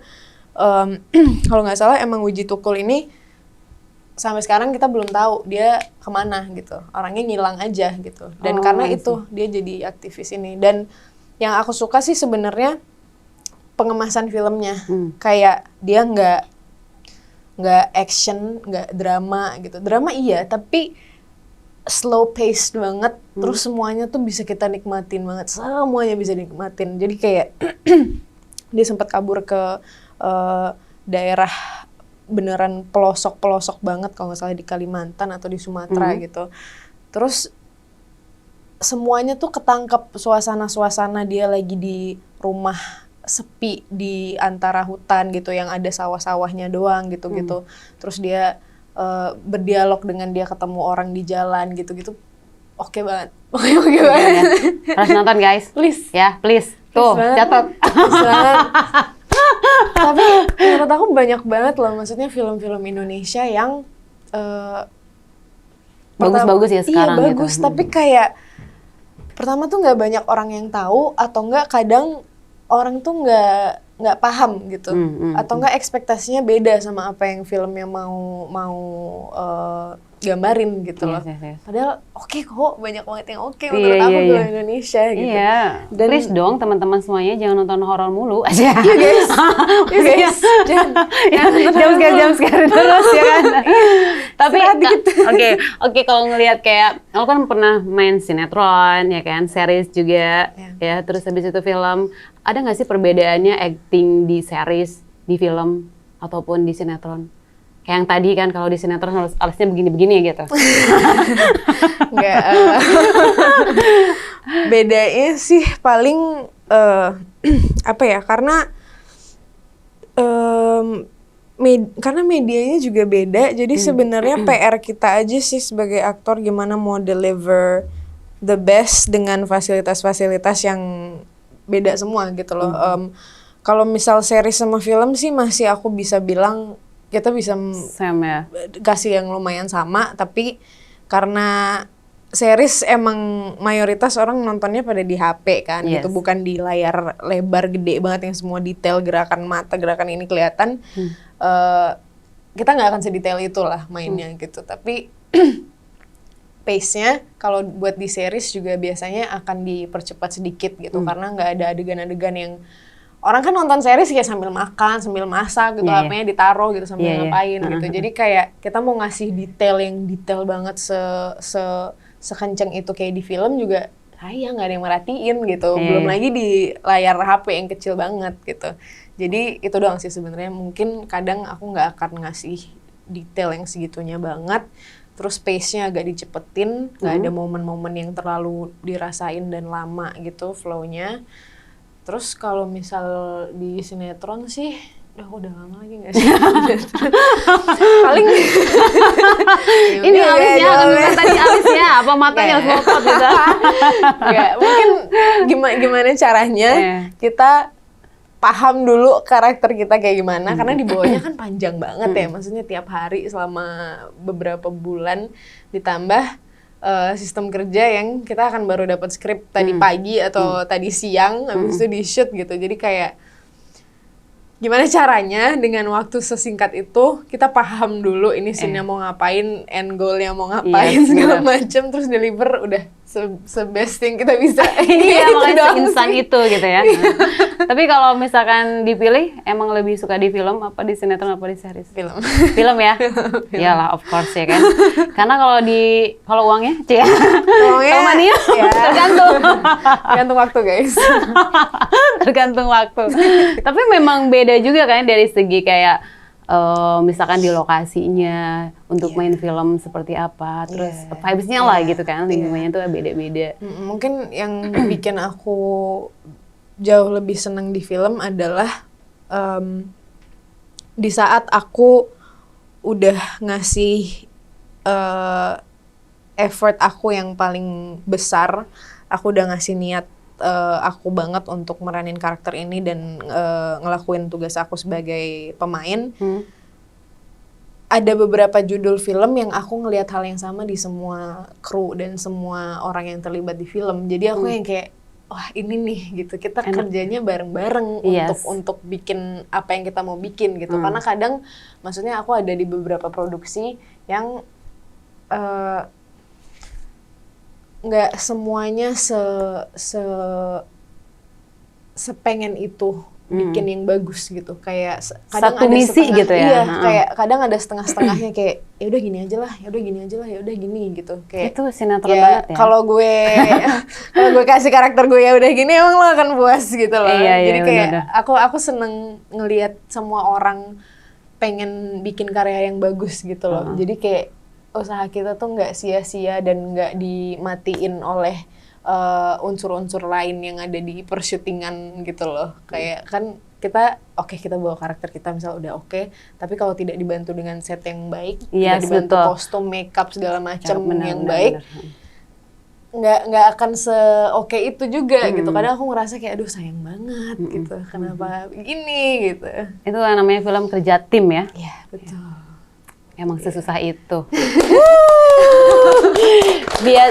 [SPEAKER 1] kalau nggak salah emang Wiji Tukul ini sampai sekarang kita belum tahu dia kemana gitu, orangnya ngilang aja gitu. Dan karena itu dia jadi aktivis ini. Dan yang aku suka sih sebenarnya pengemasan filmnya, kayak dia nggak action, nggak drama gitu. Drama iya, tapi slow paced banget. Terus semuanya tuh bisa kita nikmatin banget, semuanya bisa dinikmatin. Jadi kayak dia sempat kabur ke daerah beneran pelosok-pelosok banget, kalau nggak salah di Kalimantan atau di Sumatera gitu. Terus semuanya tuh ketangkep, suasana-suasana dia lagi di rumah sepi di antara hutan gitu, yang ada sawah-sawahnya doang gitu-gitu. Terus dia berdialog dengan dia ketemu orang di jalan gitu-gitu. Oke banget. Oke banget.
[SPEAKER 2] Harus nonton guys.
[SPEAKER 1] Please.
[SPEAKER 2] Ya, please. Tuh, catat.
[SPEAKER 1] Tapi menurut aku banyak banget loh, maksudnya film-film Indonesia yang
[SPEAKER 2] bagus-bagus ya sekarang.
[SPEAKER 1] Iya bagus,
[SPEAKER 2] gitu.
[SPEAKER 1] tapi kayak pertama tuh nggak banyak orang yang tahu, atau nggak kadang orang tuh nggak paham gitu, atau nggak ekspektasinya beda sama apa yang filmnya mau gambarin gitu loh.
[SPEAKER 2] Yes.
[SPEAKER 1] Padahal oke kok, banyak banget yang oke
[SPEAKER 2] Iya,
[SPEAKER 1] menurut aku
[SPEAKER 2] iya.
[SPEAKER 1] film Indonesia gitu.
[SPEAKER 2] Iya.
[SPEAKER 1] Dan
[SPEAKER 2] Please dong teman-teman semuanya jangan nonton horor mulu aja.
[SPEAKER 1] iya guys,
[SPEAKER 2] Jam scare terus ya kan. Tapi
[SPEAKER 1] Istirahat dikit.
[SPEAKER 2] Oke kalau ngelihat kayak lo kan pernah main sinetron ya kan, series juga ya, terus habis itu film. Ada nggak sih perbedaannya acting di series, di film ataupun di sinetron? Kayak yang tadi kan kalau di sinetron alasnya begini-begini gitu.
[SPEAKER 1] Nggak, bedanya sih paling apa ya, karena karena medianya juga beda, jadi sebenarnya PR kita aja sih sebagai aktor gimana mau deliver the best dengan fasilitas-fasilitas yang beda semua gitu loh. Kalau misal series sama film sih masih aku bisa bilang kita bisa
[SPEAKER 2] Sama ya.
[SPEAKER 1] kasih yang lumayan sama, tapi karena series emang mayoritas orang nontonnya pada di HP kan, gitu, bukan di layar lebar gede banget yang semua detail gerakan mata, gerakan ini kelihatan. Kita nggak akan sedetail itulah mainnya gitu, tapi pace-nya kalau buat di series juga biasanya akan dipercepat sedikit gitu, karena nggak ada adegan-adegan yang orang kan nonton series kayak sambil makan, sambil masak gitu, HP-nya ditaruh gitu sambil ngapain gitu. Jadi kayak kita mau ngasih detail yang detail banget sekenceng itu kayak di film juga sayang nggak ada yang merhatiin gitu. Belum lagi di layar HP yang kecil banget gitu. Jadi itu doang sih sebenarnya. Mungkin kadang aku nggak akan ngasih detail yang segitunya banget. Terus pace-nya agak dicepetin, nggak ada momen-momen yang terlalu dirasain dan lama gitu flow-nya. Terus kalau misal di sinetron sih, udah lama lagi nggak sih? Paling
[SPEAKER 2] ini alisnya, tadi alisnya apa matanya harus ngotot gitu.
[SPEAKER 1] Nggak, mungkin gimana caranya kita paham dulu karakter kita kayak gimana, karena di bawahnya kan panjang banget ya, maksudnya tiap hari selama beberapa bulan, ditambah sistem kerja yang kita akan baru dapat skrip tadi pagi atau tadi siang, habis itu di shoot gitu. Jadi kayak gimana caranya dengan waktu sesingkat itu kita paham dulu ini scene-nya mau ngapain, end goal-nya mau ngapain, segala macem, terus deliver udah se-best yang kita bisa.
[SPEAKER 2] Iya,
[SPEAKER 1] Itu
[SPEAKER 2] makanya
[SPEAKER 1] doang
[SPEAKER 2] seinstan
[SPEAKER 1] sih.
[SPEAKER 2] itu gitu ya. Tapi kalau misalkan dipilih, emang lebih suka di film apa di sinetron apa di series?
[SPEAKER 1] Film.
[SPEAKER 2] Film ya? Iyalah, of course ya kan. Karena kalau uangnya,
[SPEAKER 1] Uangnya,
[SPEAKER 2] kalau money
[SPEAKER 1] ya.
[SPEAKER 2] tergantung.
[SPEAKER 1] Tergantung waktu guys.
[SPEAKER 2] Tergantung waktu. Tapi memang beda juga kan dari segi kayak misalkan di lokasinya untuk main film seperti apa, terus vibes-nya lah gitu kan, lingkungannya tuh beda-beda.
[SPEAKER 1] Mungkin yang bikin aku jauh lebih senang di film adalah di saat aku udah ngasih effort aku yang paling besar, aku udah ngasih niat aku banget untuk meranin karakter ini dan ngelakuin tugas aku sebagai pemain. Ada beberapa judul film yang aku ngelihat hal yang sama di semua kru dan semua orang yang terlibat di film. Jadi aku yang kayak, wah ini nih gitu, kita kerjanya bareng-bareng untuk bikin apa yang kita mau bikin gitu. Karena kadang, maksudnya aku ada di beberapa produksi yang nggak semuanya sepengen itu bikin yang bagus gitu. Kayak kadang
[SPEAKER 2] satu
[SPEAKER 1] ada
[SPEAKER 2] misi
[SPEAKER 1] setengah,
[SPEAKER 2] gitu ya.
[SPEAKER 1] Iya, kayak kadang ada setengah-setengahnya kayak ya udah gini aja lah, ya udah gini aja lah, ya udah gini gitu. Kayak
[SPEAKER 2] itu sinetron banget ya.
[SPEAKER 1] Kalau gue kasih karakter gue ya udah gini, emang lo akan puas gitu loh.
[SPEAKER 2] Iya,
[SPEAKER 1] Jadi kayak
[SPEAKER 2] bener.
[SPEAKER 1] aku seneng ngelihat semua orang pengen bikin karya yang bagus gitu loh. Jadi kayak usaha kita tuh nggak sia-sia dan nggak dimatiin oleh unsur-unsur lain yang ada di persyutingan gitu loh. Kayak kan kita kita bawa karakter kita misal udah tapi kalau tidak dibantu dengan set yang baik, tidak dibantu kostum, makeup segala macam yang baik, nggak akan se-oke itu juga gitu. Kadang aku ngerasa kayak aduh sayang banget gitu. Kenapa begini gitu.
[SPEAKER 2] Itu namanya film kerja tim ya.
[SPEAKER 1] Iya, betul.
[SPEAKER 2] Emang sesusah itu.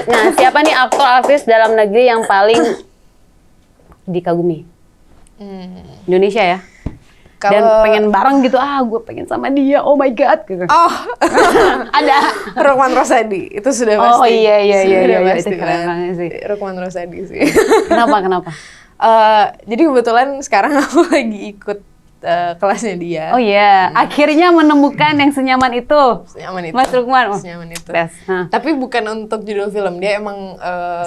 [SPEAKER 2] Nah, siapa nih aktor artis dalam negeri yang paling dikagumi? Indonesia ya? Dan pengen bareng gitu, gue pengen sama dia, oh my god gitu. Ada
[SPEAKER 1] Rukman Rosadi, itu sudah pasti.
[SPEAKER 2] Oh iya,
[SPEAKER 1] pasti
[SPEAKER 2] itu keren banget sih.
[SPEAKER 1] Rukman Rosadi sih.
[SPEAKER 2] Kenapa?
[SPEAKER 1] Jadi kebetulan sekarang aku lagi ikut kelasnya dia.
[SPEAKER 2] Oh iya, akhirnya menemukan yang senyaman itu.
[SPEAKER 1] Senyaman itu.
[SPEAKER 2] Mas Rukman.
[SPEAKER 1] Senyaman itu.
[SPEAKER 2] Tapi
[SPEAKER 1] bukan untuk judul film, dia emang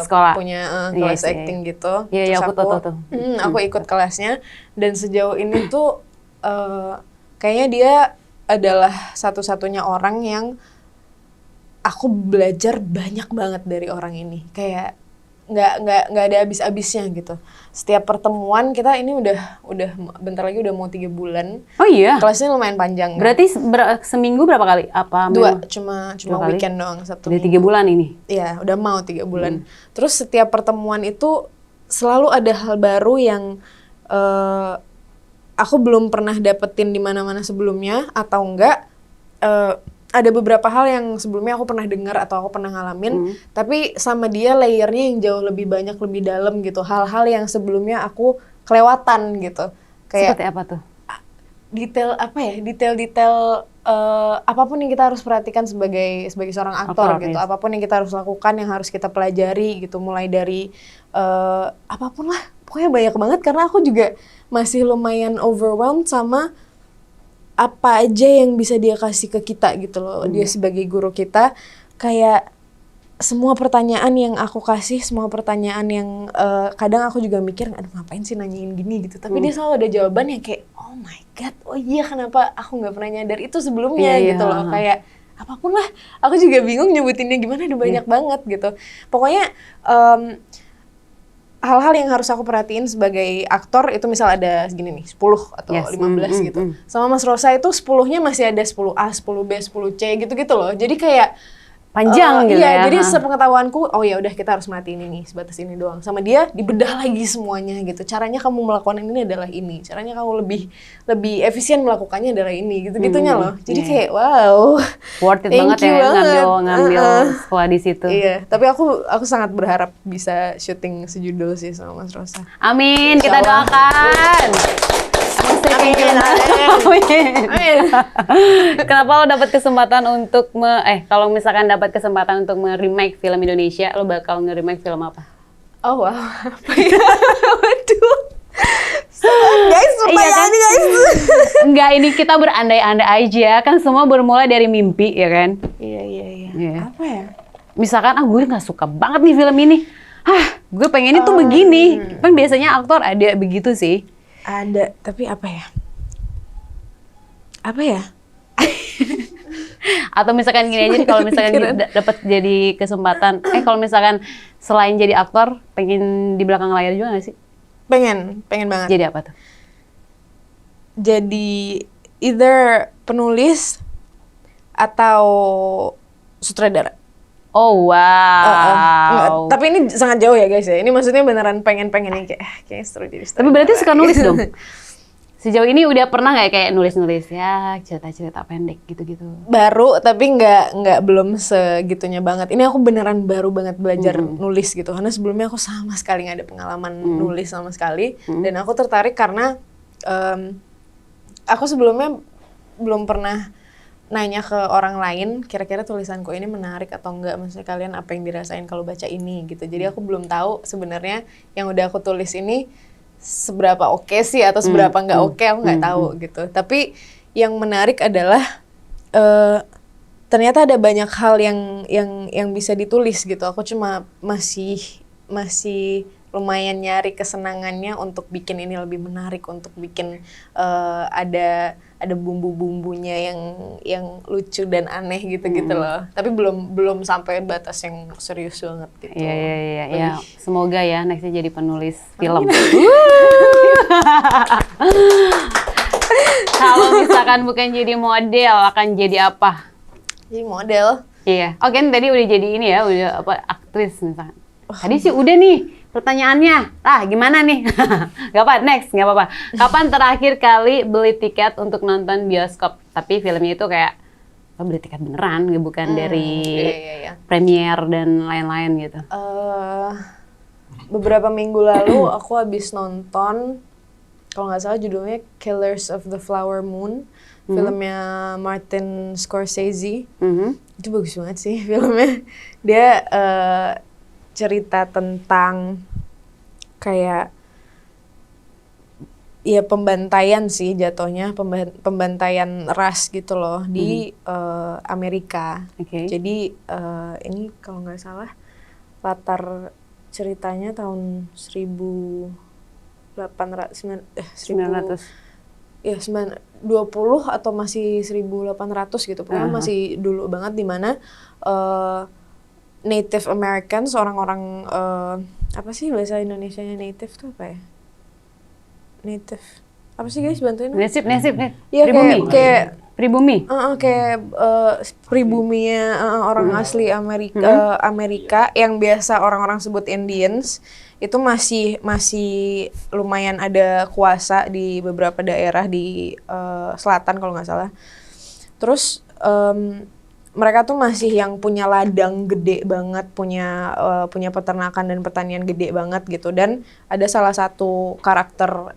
[SPEAKER 2] sekolah
[SPEAKER 1] punya kelas acting gitu.
[SPEAKER 2] Iya, aku tahu.
[SPEAKER 1] Aku ikut kelasnya dan sejauh ini tuh kayaknya dia adalah satu-satunya orang yang aku belajar banyak banget dari orang ini. Kayak nggak ada habis-habisnya gitu. Setiap pertemuan kita ini udah bentar lagi udah mau 3 bulan.
[SPEAKER 2] Oh iya.
[SPEAKER 1] Kelasnya lumayan panjang.
[SPEAKER 2] Berarti seminggu berapa kali? Apa
[SPEAKER 1] 2, cuma weekend doang, Sabtu.
[SPEAKER 2] Udah 3 bulan ini.
[SPEAKER 1] Iya, udah mau 3 bulan. Terus setiap pertemuan itu selalu ada hal baru yang aku belum pernah dapetin di mana-mana sebelumnya atau enggak. Ada beberapa hal yang sebelumnya aku pernah dengar atau aku pernah ngalamin, tapi sama dia layernya yang jauh lebih banyak, lebih dalam gitu. Hal-hal yang sebelumnya aku kelewatan gitu. Kayak
[SPEAKER 2] seperti apa tuh?
[SPEAKER 1] Detail-detail apapun yang kita harus perhatikan sebagai seorang aktor gitu. Apapun yang kita harus lakukan, yang harus kita pelajari gitu. Mulai dari apapun lah, pokoknya banyak banget karena aku juga masih lumayan overwhelmed sama apa aja yang bisa dia kasih ke kita gitu loh. Dia sebagai guru kita, kayak semua pertanyaan yang aku kasih, semua pertanyaan yang kadang aku juga mikir, aduh ngapain sih nanyain gini gitu. Tapi dia selalu ada jawaban yang kayak, oh my god, oh iya kenapa aku nggak pernah nyadar itu sebelumnya gitu loh. Kayak apapun lah, aku juga bingung nyebutinnya gimana, ada banyak banget gitu. Pokoknya hal-hal yang harus aku perhatiin sebagai aktor itu misal ada segini nih, 10 atau 15 gitu. Sama Mas Rosa itu 10-nya masih ada 10A, 10B, 10C gitu-gitu loh. Jadi kayak
[SPEAKER 2] panjang gitu ya.
[SPEAKER 1] Jadi sepengetahuanku, oh ya udah kita harus matiin ini sebatas ini doang. Sama dia dibedah lagi semuanya gitu. Caranya kamu melakukan ini adalah ini. Caranya kamu lebih efisien melakukannya adalah ini. Gitu-gitunya loh. Jadi kayak wow.
[SPEAKER 2] Worth it banget ya ngambil sekolah di situ.
[SPEAKER 1] Iya, tapi aku sangat berharap bisa syuting sejudul sih sama Mas Rosa.
[SPEAKER 2] Amin, kita doakan. Kenapa lo dapat kesempatan untuk kalau misalkan dapat kesempatan untuk remake film Indonesia, lo bakal nge-remake film apa?
[SPEAKER 1] Oh wow, apa ya? Waduh. Guys, pertanyaan
[SPEAKER 2] kan?
[SPEAKER 1] guys.
[SPEAKER 2] Enggak, ini kita berandai-andai aja, kan semua bermula dari mimpi, ya kan?
[SPEAKER 1] Iya. Apa ya?
[SPEAKER 2] Misalkan, gue nggak suka banget nih film ini. Gue pengennya tuh begini. Kan biasanya aktor ada begitu sih.
[SPEAKER 1] Ada, tapi apa ya? Apa ya?
[SPEAKER 2] Atau misalkan gini aja, kalau misalkan dapat jadi kesempatan, kalau misalkan selain jadi aktor, pengen di belakang layar juga nggak sih?
[SPEAKER 1] Pengen banget.
[SPEAKER 2] Jadi apa tuh?
[SPEAKER 1] Jadi either penulis atau sutradara.
[SPEAKER 2] Oh wow.
[SPEAKER 1] Tapi ini sangat jauh ya guys ya. Ini maksudnya beneran pengen-pengen kayak seru jadi sutradara.
[SPEAKER 2] Tapi berarti suka nulis dong? Sejauh ini udah pernah nggak kayak nulis-nulis ya cerita-cerita pendek gitu-gitu?
[SPEAKER 1] Baru, tapi belum segitunya banget. Ini aku beneran baru banget belajar nulis gitu. Karena sebelumnya aku sama sekali nggak ada pengalaman nulis sama sekali. Dan aku tertarik karena aku sebelumnya belum pernah nanya ke orang lain, kira-kira tulisanku ini menarik atau enggak. Maksudnya kalian apa yang dirasain kalau baca ini gitu. Jadi aku belum tahu sebenarnya yang udah aku tulis ini seberapa oke sih atau seberapa nggak oke, aku nggak tahu gitu. Tapi yang menarik adalah ternyata ada banyak hal yang bisa ditulis gitu. Aku cuma masih lumayan nyari kesenangannya untuk bikin ini lebih menarik, untuk bikin ada bumbu-bumbunya yang lucu dan aneh gitu loh. Tapi belum sampai batas yang serius banget gitu.
[SPEAKER 2] Iya. Semoga ya nextnya jadi penulis film. Kalau misalkan bukan jadi model, akan jadi apa?
[SPEAKER 1] Jadi model.
[SPEAKER 2] Iya. Oke, tadi udah jadi ini ya, udah aktris misalkan. Tadi sih udah nih pertanyaannya. Gimana nih? Gak apa, next, gak apa-apa. Kapan terakhir kali beli tiket untuk nonton bioskop? Tapi filmnya itu kayak beli tiket beneran, bukan dari premier dan lain-lain gitu.
[SPEAKER 1] Beberapa minggu lalu aku habis nonton, kalau nggak salah judulnya Killers of the Flower Moon, filmnya Martin Scorsese. Itu bagus banget sih filmnya. Dia cerita tentang kayak ya pembantaian sih jatuhnya, pembantaian ras gitu loh di Amerika. Jadi ini kalau nggak salah latar ceritanya tahun 1920 atau masih 1800 gitu. Pokoknya masih dulu banget, di mana Native Americans, orang-orang apa sih bahasa Indonesianya native tuh apa ya? Native apa sih guys, bantuin?
[SPEAKER 2] Nasib.
[SPEAKER 1] Iya, kayak
[SPEAKER 2] pribumi.
[SPEAKER 1] Kayak pribuminya orang asli Amerika yang biasa orang-orang sebut Indians, itu masih lumayan ada kuasa di beberapa daerah di selatan kalau nggak salah. Terus mereka tuh masih yang punya ladang gede banget, punya peternakan dan pertanian gede banget gitu. Dan ada salah satu karakter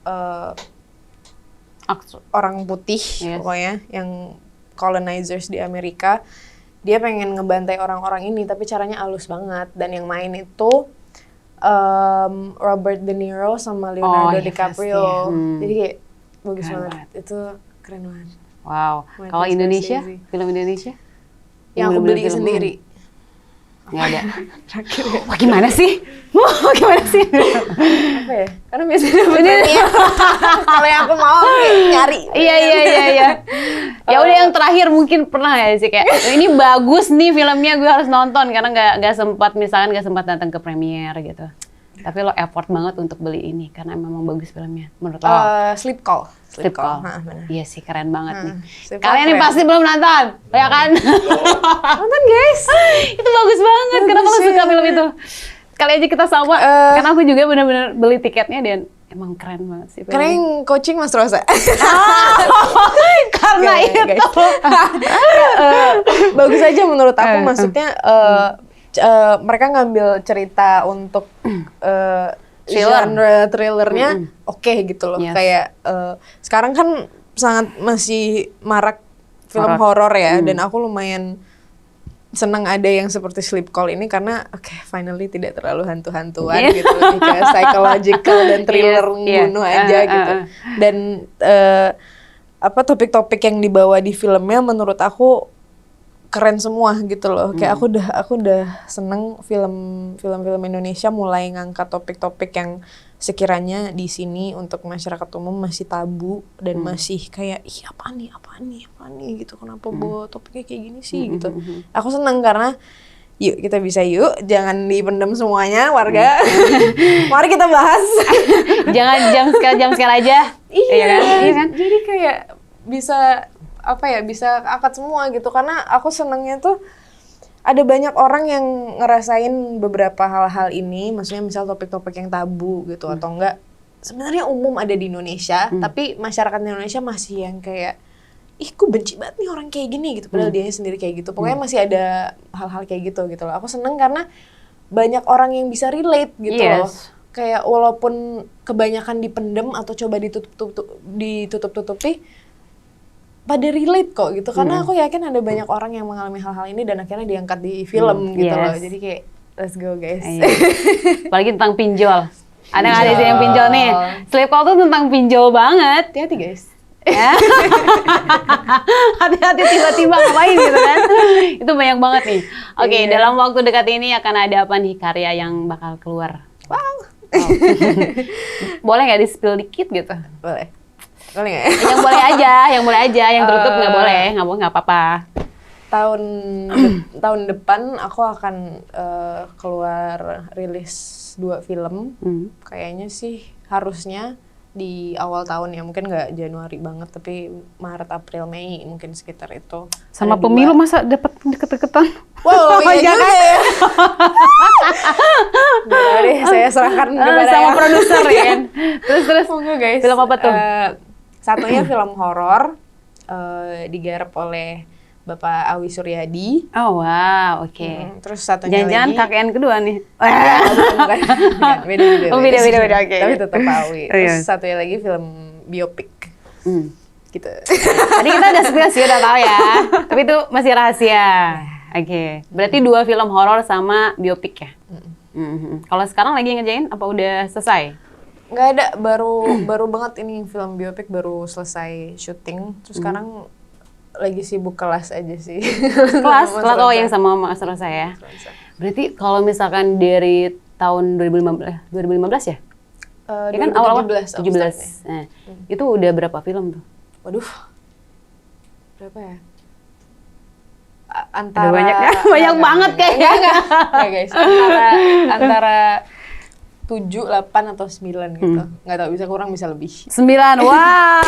[SPEAKER 1] orang putih pokoknya, yang colonizers di Amerika, dia pengen ngebantai orang-orang ini, tapi caranya halus banget. Dan yang main itu Robert De Niro sama Leonardo DiCaprio. Jadi kayak bagus banget. Itu keren banget.
[SPEAKER 2] Wow. Kalau Indonesia, film Indonesia?
[SPEAKER 1] Yang aku beli sendiri.
[SPEAKER 2] Nggak ada. Wah, gimana sih? Gimana sih?
[SPEAKER 1] Apa ya? Karena biasanya kalau yang aku mau nyari.
[SPEAKER 2] Iya. Ya udah, yang terakhir mungkin pernah ya sih kayak ini bagus nih filmnya, gue harus nonton karena nggak sempat datang ke premier gitu. Tapi lo effort banget untuk beli ini karena memang bagus filmnya menurut lo.
[SPEAKER 1] Sleep Call.
[SPEAKER 2] Nah, iya sih, keren banget nih. Kalian ini pasti belum nonton, ya kan?
[SPEAKER 1] Nonton guys.
[SPEAKER 2] Itu bagus banget. Kenapa lo suka film itu? Kali aja kita sama. Karena aku juga benar-benar beli tiketnya dan emang keren banget sih.
[SPEAKER 1] Karena yang coaching Mas Rosa.
[SPEAKER 2] Karena itu.
[SPEAKER 1] Bagus aja menurut aku. Maksudnya mereka ngambil cerita untuk genre thrillernya oke gitu loh.
[SPEAKER 2] Yes.
[SPEAKER 1] Kayak sekarang kan sangat masih marak film horor ya, dan aku lumayan senang ada yang seperti Sleep Call ini karena finally tidak terlalu hantu-hantuan gitu, lebih ke psychological dan thriller bunuh aja gitu. Dan topik-topik yang dibawa di filmnya menurut aku keren semua gitu loh. Kayak aku udah seneng film-film Indonesia mulai ngangkat topik-topik yang sekiranya di sini untuk masyarakat umum masih tabu dan masih kayak apaan nih gitu, kenapa bawa topiknya kayak gini sih gitu. Aku seneng karena yuk kita bisa jangan dipendam semuanya warga. Mari kita bahas.
[SPEAKER 2] Jangan jam scare aja.
[SPEAKER 1] Iya kan? Jadi kayak bisa bisa angkat semua gitu, karena aku senengnya tuh ada banyak orang yang ngerasain beberapa hal-hal ini, maksudnya misal topik-topik yang tabu gitu atau enggak sebenarnya umum ada di Indonesia, tapi masyarakat Indonesia masih yang kayak ku benci banget nih orang kayak gini gitu, padahal dia sendiri kayak gitu. Pokoknya masih ada hal-hal kayak gitu loh. Aku seneng karena banyak orang yang bisa relate gitu loh. Kayak walaupun kebanyakan dipendem atau coba ditutup-tutupi, pada relate kok gitu, karena aku yakin ada banyak orang yang mengalami hal-hal ini dan akhirnya diangkat di film gitu loh. Jadi kayak let's go guys.
[SPEAKER 2] Apalagi tentang pinjol. Ada nggak ada yang pinjol nih? Sleep Call tuh tentang pinjol banget.
[SPEAKER 1] Hati-hati guys.
[SPEAKER 2] Hati-hati tiba-tiba ngapain gitu kan? Itu banyak banget nih. Oke, dalam waktu dekat ini akan ada apa nih karya yang bakal keluar?
[SPEAKER 1] Wow.
[SPEAKER 2] Boleh nggak di-spill dikit gitu?
[SPEAKER 1] Boleh nggak?
[SPEAKER 2] Yang boleh aja, yang tertutup nggak boleh, nggak apa-apa.
[SPEAKER 1] Tahun depan aku akan keluar rilis 2 film. Kayaknya sih harusnya di awal tahun ya, mungkin nggak Januari banget, tapi Maret, April, Mei mungkin sekitar itu.
[SPEAKER 2] Sama pemilu masa dapat deket-deketan?
[SPEAKER 1] Wow, iya juga ya. Deh, saya serahkan kepada
[SPEAKER 2] sama produser ya kan. Terus
[SPEAKER 1] monggo guys.
[SPEAKER 2] Film apa tuh?
[SPEAKER 1] Satunya film horor, digarap oleh Bapak Awi Suryadi.
[SPEAKER 2] Oh wow, oke.
[SPEAKER 1] Terus satunya
[SPEAKER 2] jangan-jangan
[SPEAKER 1] lagi.
[SPEAKER 2] KKN kedua nih.
[SPEAKER 1] Bukan. Beda.
[SPEAKER 2] Oh beda, oke.
[SPEAKER 1] Tapi tetap Awi. Terus satunya lagi film biopik. Gitu.
[SPEAKER 2] Tadi kita udah spill sih, udah tahu ya. Tapi itu masih rahasia. Oke. Berarti 2 film horor sama biopik ya. Kalau sekarang lagi ngerjain apa udah selesai?
[SPEAKER 1] Nggak ada, baru banget ini film biopik baru selesai syuting. Terus sekarang lagi sibuk kelas aja sih.
[SPEAKER 2] Kelas yang sama Mas Rosa ya. Berarti kalau misalkan dari tahun 2015 ya? Ya kan awal 17. Nah, itu udah berapa film tuh?
[SPEAKER 1] Waduh. Berapa ya? Antara
[SPEAKER 2] banyak banget kayaknya.
[SPEAKER 1] Enggak guys. Antara 7, 8 atau 9 gitu. Nggak tahu, bisa kurang bisa lebih.
[SPEAKER 2] 9. Wah.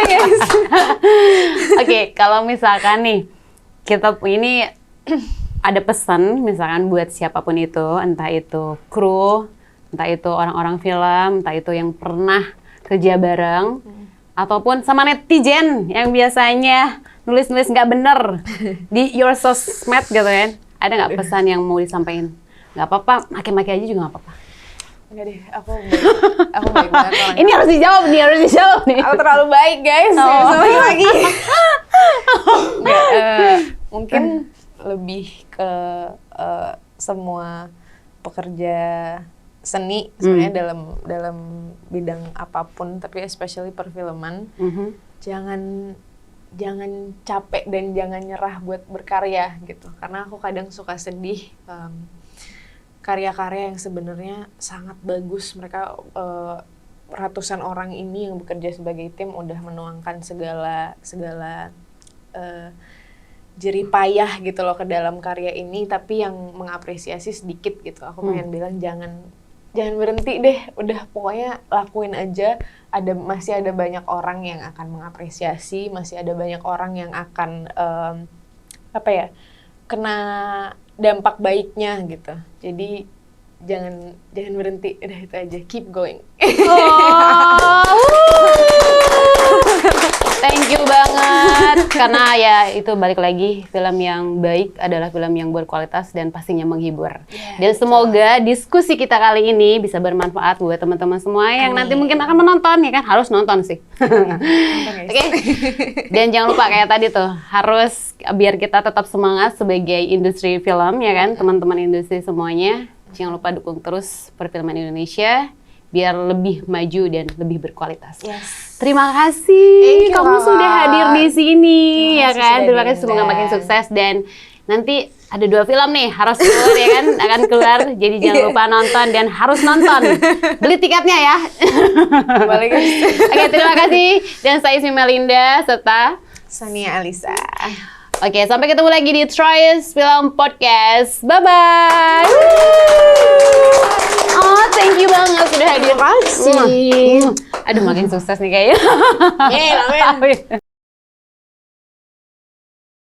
[SPEAKER 2] Guys. Oke, kalau misalkan nih kita ini ada pesan misalkan buat siapapun itu, entah itu kru, entah itu orang-orang film, entah itu yang pernah kerja bareng, ataupun sama netizen yang biasanya nulis-nulis nggak bener di your sosmed gitu kan. Ada nggak pesan yang mau disampaikan? Nggak apa-apa, maki-maki aja juga nggak apa-apa.
[SPEAKER 1] Enggak deh, aku baik banget orangnya.
[SPEAKER 2] Ini harus dijawab nih.
[SPEAKER 1] Aku terlalu baik guys, sama lagi. Mungkin lebih ke semua pekerja seni sebenarnya dalam bidang apapun, tapi especially perfilman. Jangan capek dan jangan nyerah buat berkarya gitu, karena aku kadang suka sedih karya-karya yang sebenarnya sangat bagus, mereka ratusan orang ini yang bekerja sebagai tim udah menuangkan segala jerih payah gitu loh ke dalam karya ini, tapi yang mengapresiasi sedikit gitu. Aku pengen bilang jangan berhenti deh, udah pokoknya lakuin aja. Masih ada banyak orang yang akan mengapresiasi, masih ada banyak orang yang akan kena dampak baiknya gitu. Jadi jangan berhenti, udah itu aja, keep going.
[SPEAKER 2] Thank you banget. Karena ya itu balik lagi, film yang baik adalah film yang berkualitas dan pastinya menghibur. Dan semoga diskusi kita kali ini bisa bermanfaat buat teman-teman semua yang nanti mungkin akan menonton, ya kan? Harus nonton sih. Oke. Dan jangan lupa kayak tadi tuh, harus biar kita tetap semangat sebagai industri film, ya kan? Teman-teman industri semuanya, jangan lupa dukung terus perfilman Indonesia biar lebih maju dan lebih berkualitas. Terima kasih kamu sudah hadir di sini, ya kan? Terima kasih, semoga makin sukses dan nanti ada 2 film nih harus keluar, ya kan? Akan keluar, jadi jangan lupa nonton dan harus nonton. Beli tiketnya ya.
[SPEAKER 1] Boleh guys.
[SPEAKER 2] Oke, terima kasih. Dan saya Ismi Melinda serta
[SPEAKER 1] Sania Alisa.
[SPEAKER 2] Oke, sampai ketemu lagi di Troyes Film Podcast. Bye-bye. Oh, thank you banget sudah hadir.
[SPEAKER 1] Terima kasih.
[SPEAKER 2] Aduh, makin sukses nih kayaknya.
[SPEAKER 1] Amin.